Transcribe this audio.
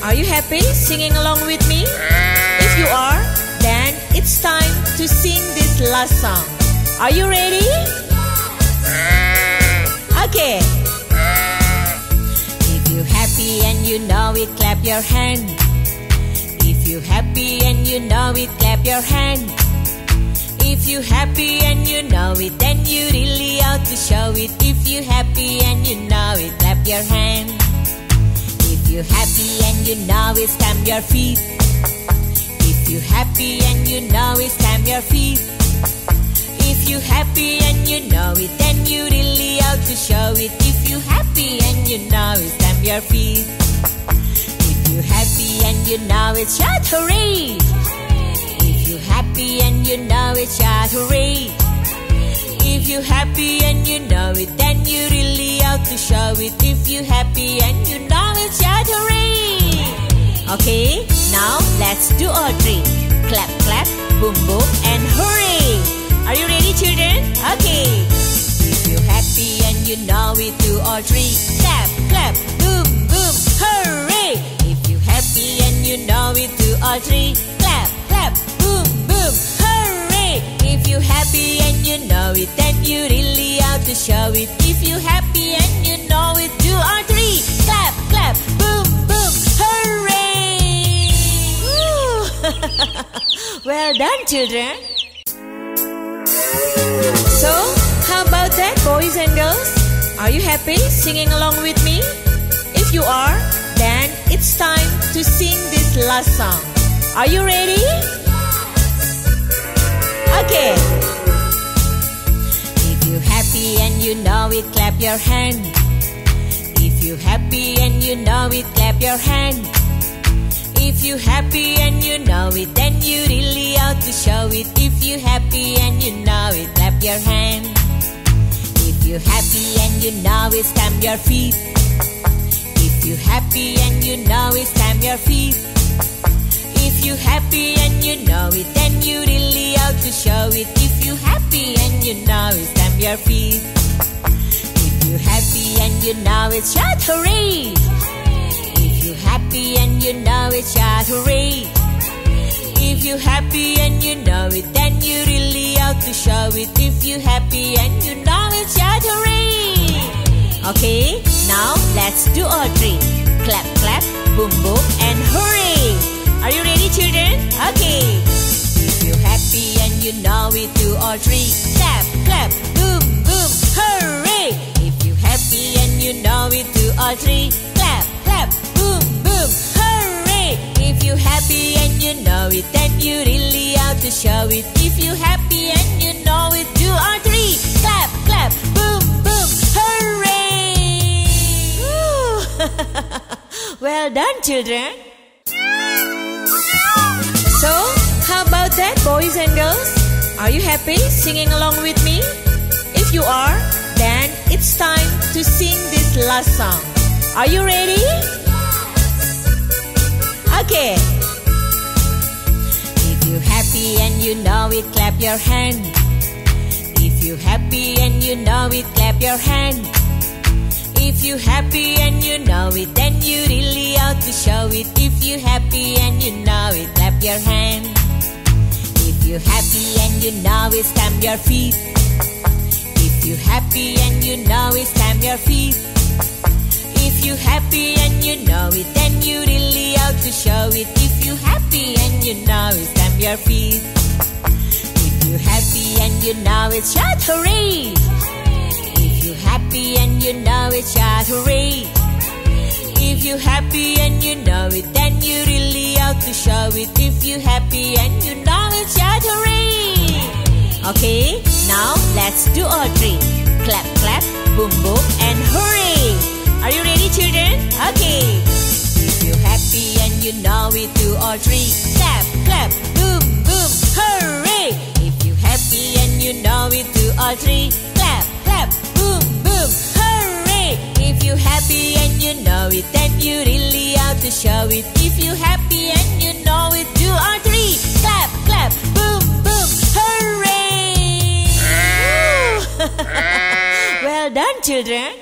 Are you happy singing along with me? If you are, then it's time to sing this last song. Are you ready? Okay. If you happy and you know it, clap your hand. If you happy and you know it, clap your hand. If you happy and you know it, then you really ought to show it. If you happy and you know it, clap your hand. If you happy and you know it, stamp your feet. If you happy and you know it, stamp your feet. If you happy and you know it, then you really ought to show it. If you happy and you know it, stamp your feet. If you happy and you know it, shout hooray! If you happy and you know it, shout hooray! If you happy and you know it, then you really ought to show it. If you happy and you know it, shout hooray! Okay, now let's do all three. Clap, clap, boom, boom, and hooray! Are you ready, children? Okay. If you happy and you know it, do all three. Clap, clap, boom, boom, hooray! If you happy and you know it, do all three. Clap, clap, boom, boom, hooray! If you happy and you know it, then you really ought to show it. If you happy and you know it, do all three. Clap, clap, boom, boom, hooray! Well done, children. So, how about that, boys and girls? Are you happy singing along with me? If you are, then it's time to sing this last song. Are you ready? Okay. If you happy and you know it, clap your hand. If you happy and you know it, clap your hand. If you happy and you know it, then you really ought to show it. If you happy and you know it, clap your hand. If you happy and you know it, stamp your feet. If you happy and you know it, stamp your feet. If you happy and you know it, then you really ought to show it. If you happy and you know it, stamp your feet. If you happy and you know it, shout hooray! If you happy and you know it, shout hooray! If you happy and you know it, then you really ought to show it. If you happy and you know it, shout hooray! Okay, now let's do all three. Clap, clap, boom, boom, and hooray! Are you ready, children? Okay. If you happy and you know it, do all three. Clap, clap, boom, boom, hooray! If you happy and you know it, do all three. Clap, clap, boom, boom, hooray! If you happy and you know it, then you really ought to show it. If you happy and you know it, do all three. Clap, clap, boom, boom, hooray! Well done, children. So, how about that, boys and girls? Are you happy singing along with me? If you are, then it's time to sing this last song. Are you ready? Okay. If you happy and you know it, clap your hand. If you happy and you know it, clap your hand. If you happy and you know it, then you really ought to show it. If you happy and you know it, clap your hand. If you happy and you know it, stamp your feet. If you happy and you know it, stamp your feet. If you happy and you know it, then you really ought to show it. If you happy and you know it, stamp your feet. If you happy and you know it, shout hooray! If you happy and you know it, shout hooray! If you happy and you know it, then you really ought to show it. If you happy and you know it, shout hooray! Okay, now let's do all three. Clap, clap, boom, boom, and hooray! Are you ready, children? Okay. If you happy and you know it, do all three. Clap, clap, boom, boom, hooray! If you happy and you know it, do all three. Clap, clap, boom, boom, hooray! If you happy and you know it, then you really ought to show it. If you happy and you know it, do all three. Clap, clap, boom, boom, hooray! Well done, children.